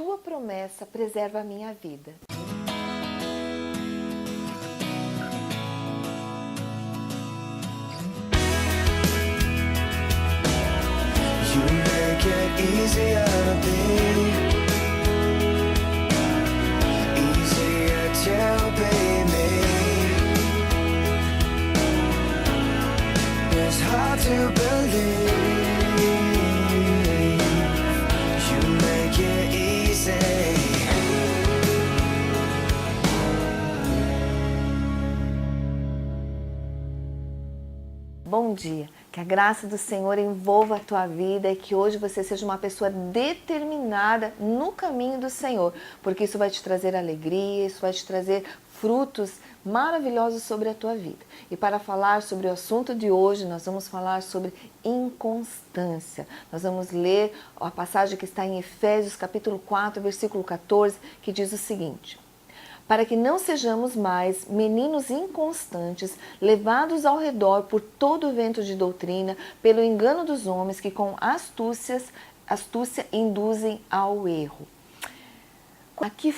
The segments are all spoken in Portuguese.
tua promessa preserva a minha vida. You make it easier to be, easier to be me. It's hard to believe. You make it easy. Bom dia, que a graça do Senhor envolva a tua vida e que hoje você seja uma pessoa determinada no caminho do Senhor, porque isso vai te trazer alegria, isso vai te trazer frutos maravilhosos sobre a tua vida. E para falar sobre o assunto de hoje, nós vamos falar sobre inconstância. Nós vamos ler a passagem que está em Efésios capítulo 4, versículo 14, que diz o seguinte: para que não sejamos mais meninos inconstantes, levados ao redor por todo o vento de doutrina, pelo engano dos homens que com astúcia induzem ao erro. Aqui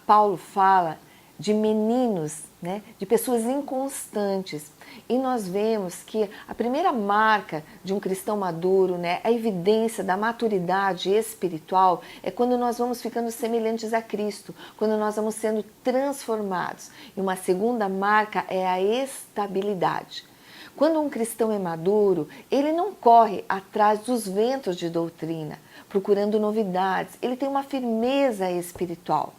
Paulo fala de meninos, né, de pessoas inconstantes. E nós vemos que a primeira marca de um cristão maduro, né, a evidência da maturidade espiritual é quando nós vamos ficando semelhantes a Cristo, quando nós vamos sendo transformados. E uma segunda marca é a estabilidade. Quando um cristão é maduro, ele não corre atrás dos ventos de doutrina, procurando novidades, ele tem uma firmeza espiritual.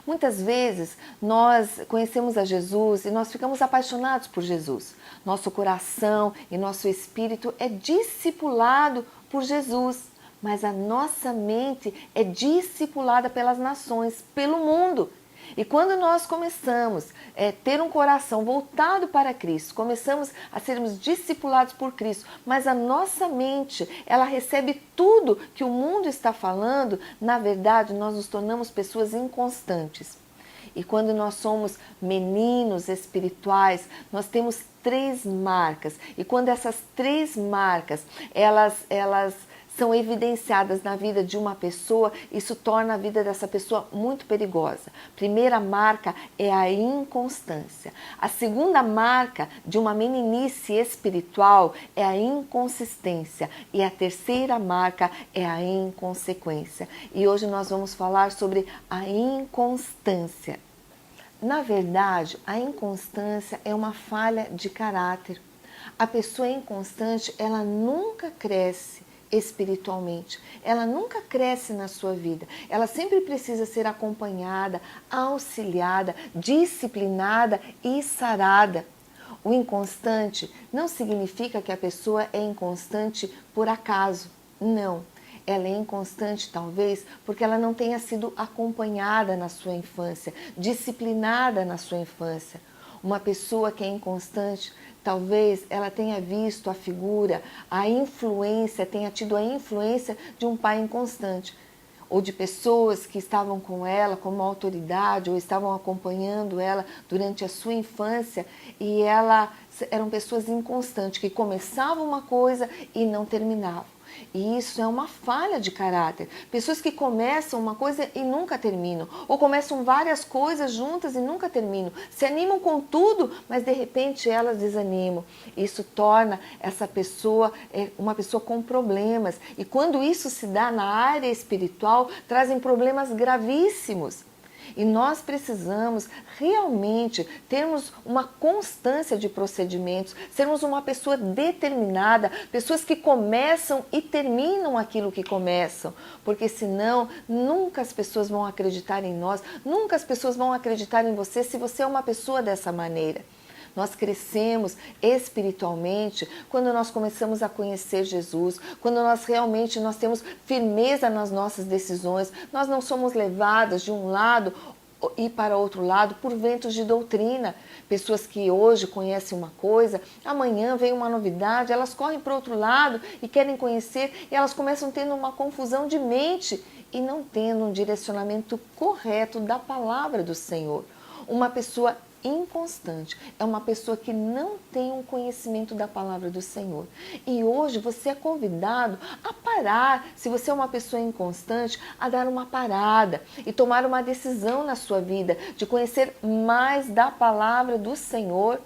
Muitas vezes nós conhecemos a Jesus e nós ficamos apaixonados por Jesus. Nosso coração e nosso espírito é discipulado por Jesus, mas a nossa mente é discipulada pelas nações, pelo mundo. E quando nós começamos a ter um coração voltado para Cristo, começamos a sermos discipulados por Cristo, mas a nossa mente, ela recebe tudo que o mundo está falando, na verdade nós nos tornamos pessoas inconstantes. E quando nós somos meninos espirituais, nós temos 3 marcas. E quando essas 3 marcas, elas são evidenciadas na vida de uma pessoa, isso torna a vida dessa pessoa muito perigosa. Primeira marca é a inconstância. A segunda marca de uma meninice espiritual é a inconsistência. E a terceira marca é a inconsequência. E hoje nós vamos falar sobre a inconstância. Na verdade, a inconstância é uma falha de caráter. A pessoa inconstante, ela nunca cresce espiritualmente, ela nunca cresce na sua vida, ela sempre precisa ser acompanhada, auxiliada, disciplinada e sarada. O inconstante não significa que a pessoa é inconstante por acaso, não. Ela é inconstante talvez porque ela não tenha sido acompanhada na sua infância, disciplinada na sua infância. Uma pessoa que é inconstante, talvez ela tenha visto a figura, a influência, tenha tido a influência de um pai inconstante, ou de pessoas que estavam com ela como autoridade, ou estavam acompanhando ela durante a sua infância, e eram pessoas inconstantes, que começavam uma coisa e não terminavam. E isso é uma falha de caráter. Pessoas que começam uma coisa e nunca terminam. Ou começam várias coisas juntas e nunca terminam. Se animam com tudo, mas de repente elas desanimam. Isso torna essa pessoa uma pessoa com problemas. E quando isso se dá na área espiritual, trazem problemas gravíssimos. E nós precisamos realmente termos uma constância de procedimentos, sermos uma pessoa determinada, pessoas que começam e terminam aquilo que começam, porque senão nunca as pessoas vão acreditar em nós, nunca as pessoas vão acreditar em você se você é uma pessoa dessa maneira. Nós crescemos espiritualmente quando nós começamos a conhecer Jesus, quando nós temos firmeza nas nossas decisões, nós não somos levadas de um lado e para outro lado por ventos de doutrina. Pessoas que hoje conhecem uma coisa, amanhã vem uma novidade, elas correm para o outro lado e querem conhecer e elas começam tendo uma confusão de mente e não tendo um direcionamento correto da palavra do Senhor. Uma pessoa inconstante, é uma pessoa que não tem um conhecimento da palavra do Senhor. E hoje você é convidado a parar, se você é uma pessoa inconstante, a dar uma parada e tomar uma decisão na sua vida de conhecer mais da palavra do Senhor.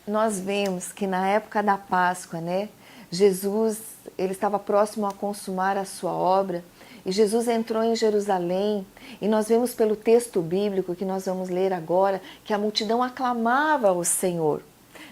Nós vemos que na época da Páscoa, né, Jesus, ele estava próximo a consumar a sua obra, e Jesus entrou em Jerusalém, e nós vemos pelo texto bíblico que nós vamos ler agora, que a multidão aclamava o Senhor.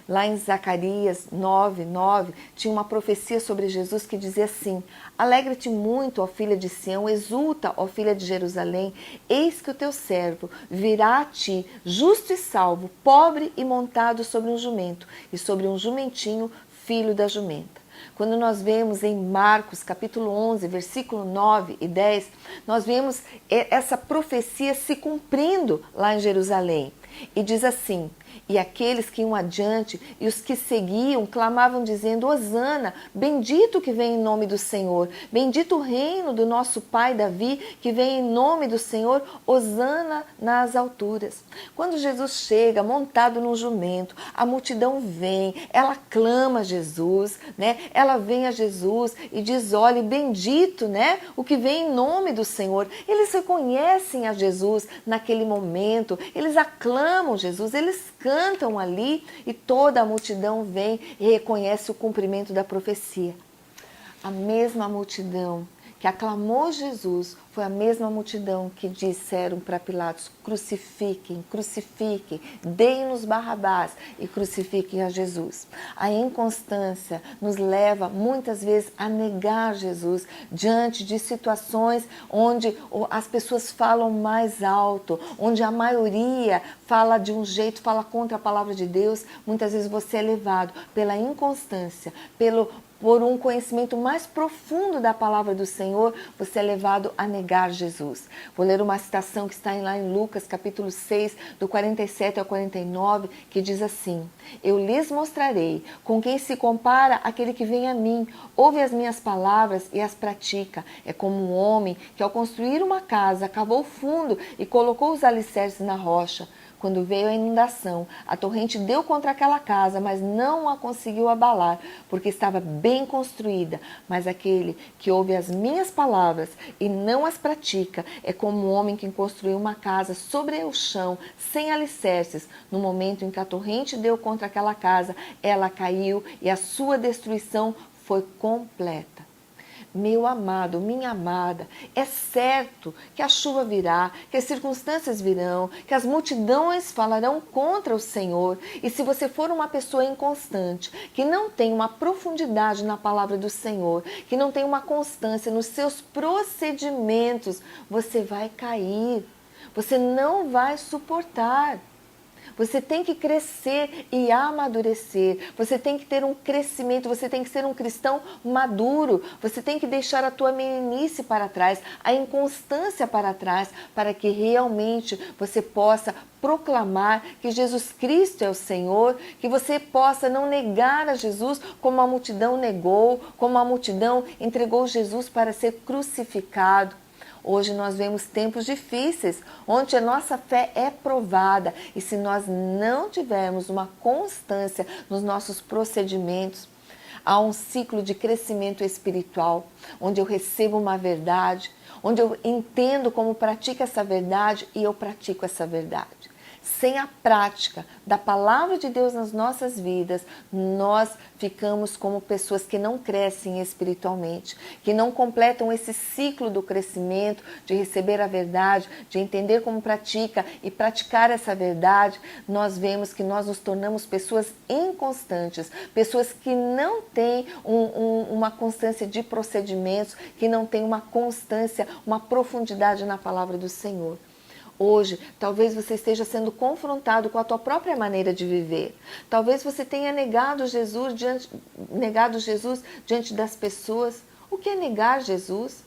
Lá em Zacarias 9:9, tinha uma profecia sobre Jesus que dizia assim: Alegra-te muito, ó filha de Sião, exulta, ó filha de Jerusalém, eis que o teu servo virá a ti, justo e salvo, pobre e montado sobre um jumento, e sobre um jumentinho, filho da jumenta. Quando nós vemos em Marcos capítulo 11, versículo 9 e 10, nós vemos essa profecia se cumprindo lá em Jerusalém. E diz assim: e aqueles que iam adiante e os que seguiam clamavam dizendo: Hosana, bendito que vem em nome do Senhor, bendito o reino do nosso pai Davi, que vem em nome do Senhor, Hosana nas alturas. Quando Jesus chega montado num jumento, a multidão vem, ela clama a Jesus, né? Ela vem a Jesus e diz: olha, bendito, né? O que vem em nome do Senhor. Eles reconhecem a Jesus naquele momento, eles aclamam Jesus, eles cantam ali, e toda a multidão vem e reconhece o cumprimento da profecia. A mesma multidão que aclamou Jesus foi a mesma multidão que disseram para Pilatos: crucifiquem, crucifiquem, deem-nos Barrabás e crucifiquem a Jesus. A inconstância nos leva muitas vezes a negar Jesus diante de situações onde as pessoas falam mais alto, onde a maioria fala de um jeito, fala contra a palavra de Deus. Muitas vezes você é levado pela inconstância, por um conhecimento mais profundo da palavra do Senhor, você é levado a negar Jesus. Vou ler uma citação que está lá em Lucas, capítulo 6, do 47 ao 49, que diz assim: Eu lhes mostrarei com quem se compara aquele que vem a mim, ouve as minhas palavras e as pratica. É como um homem que, ao construir uma casa, cavou fundo e colocou os alicerces na rocha. Quando veio a inundação, a torrente deu contra aquela casa, mas não a conseguiu abalar, porque estava bem construída. Mas aquele que ouve as minhas palavras e não as pratica é como um homem que construiu uma casa sobre o chão, sem alicerces. No momento em que a torrente deu contra aquela casa, ela caiu e a sua destruição foi completa. Meu amado, minha amada, é certo que a chuva virá, que as circunstâncias virão, que as multidões falarão contra o Senhor. E se você for uma pessoa inconstante, que não tem uma profundidade na palavra do Senhor, que não tem uma constância nos seus procedimentos, você vai cair, você não vai suportar. Você tem que crescer e amadurecer. Você tem que ter um crescimento. Você tem que ser um cristão maduro. Você tem que deixar a tua meninice para trás, a inconstância para trás, para que realmente você possa proclamar que Jesus Cristo é o Senhor, que você possa não negar a Jesus como a multidão negou, como a multidão entregou Jesus para ser crucificado. Hoje nós vemos tempos difíceis, onde a nossa fé é provada. E se nós não tivermos uma constância nos nossos procedimentos, há um ciclo de crescimento espiritual, onde eu recebo uma verdade, onde eu entendo como pratico essa verdade e eu pratico essa verdade. Sem a prática da palavra de Deus nas nossas vidas, nós ficamos como pessoas que não crescem espiritualmente, que não completam esse ciclo do crescimento, de receber a verdade, de entender como pratica e praticar essa verdade. Nós vemos que nós nos tornamos pessoas inconstantes, pessoas que não têm uma constância de procedimentos, que não têm uma constância, uma profundidade na palavra do Senhor. Hoje, talvez você esteja sendo confrontado com a tua própria maneira de viver. Talvez você tenha negado Jesus diante das pessoas. O que é negar Jesus?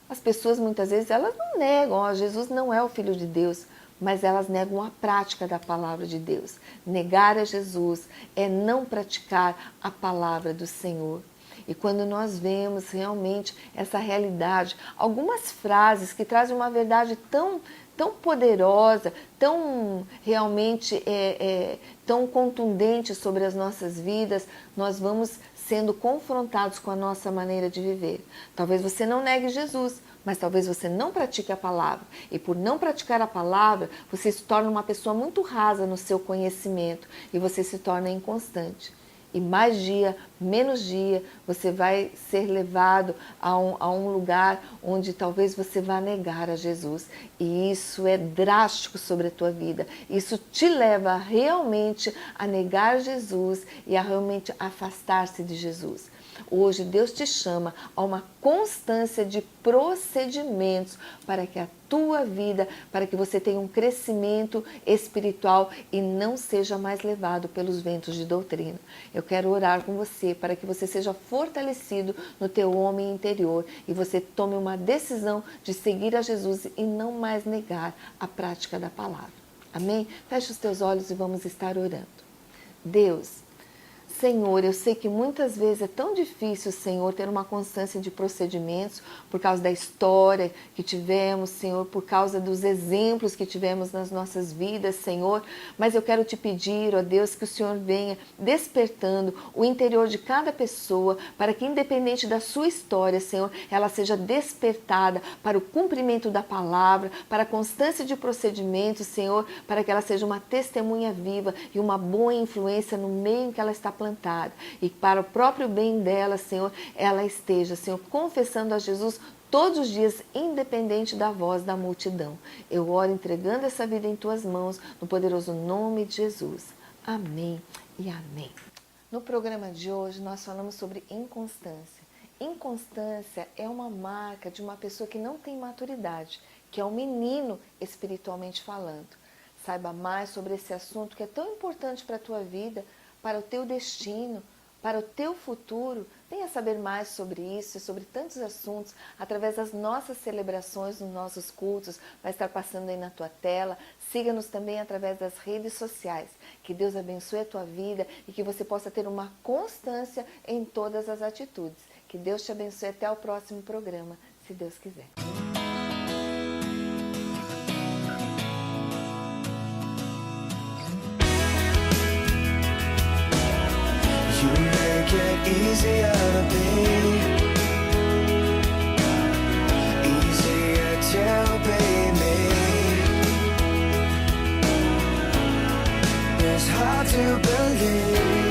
As pessoas muitas vezes elas não negam, Jesus não é o Filho de Deus, mas elas negam a prática da palavra de Deus. Negar a Jesus é não praticar a palavra do Senhor. E quando nós vemos realmente essa realidade, algumas frases que trazem uma verdade tão poderosa, tão realmente tão contundente sobre as nossas vidas, nós vamos sendo confrontados com a nossa maneira de viver. Talvez você não negue Jesus, mas talvez você não pratique a palavra. E por não praticar a palavra, você se torna uma pessoa muito rasa no seu conhecimento e você se torna inconstante. E mais dia, menos dia, você vai ser levado a um lugar onde talvez você vá negar a Jesus. E isso é drástico sobre a tua vida. Isso te leva realmente a negar Jesus e a realmente afastar-se de Jesus. Hoje Deus te chama a uma constância de procedimentos para que a tua vida, para que você tenha um crescimento espiritual e não seja mais levado pelos ventos de doutrina. Eu quero orar com você para que você seja fortalecido no teu homem interior e você tome uma decisão de seguir a Jesus e não mais negar a prática da palavra. Amém? Feche os teus olhos e vamos estar orando. Deus, Senhor, eu sei que muitas vezes é tão difícil, Senhor, ter uma constância de procedimentos por causa da história que tivemos, Senhor, por causa dos exemplos que tivemos nas nossas vidas, Senhor. Mas eu quero te pedir, ó Deus, que o Senhor venha despertando o interior de cada pessoa para que, independente da sua história, Senhor, ela seja despertada para o cumprimento da palavra, para a constância de procedimentos, Senhor, para que ela seja uma testemunha viva e uma boa influência no meio em que ela está plantada. E para o próprio bem dela, Senhor, ela esteja, Senhor, confessando a Jesus todos os dias, independente da voz da multidão. Eu oro entregando essa vida em tuas mãos, no poderoso nome de Jesus. Amém e amém. No programa de hoje, nós falamos sobre inconstância. Inconstância é uma marca de uma pessoa que não tem maturidade, que é um menino espiritualmente falando. Saiba mais sobre esse assunto que é tão importante para a tua vida, para o teu destino, para o teu futuro. Venha saber mais sobre isso e sobre tantos assuntos através das nossas celebrações, nos nossos cultos. Vai estar passando aí na tua tela. Siga-nos também através das redes sociais. Que Deus abençoe a tua vida e que você possa ter uma constância em todas as atitudes. Que Deus te abençoe até o próximo programa, se Deus quiser. Get easier to be, easier to be me. It's hard to believe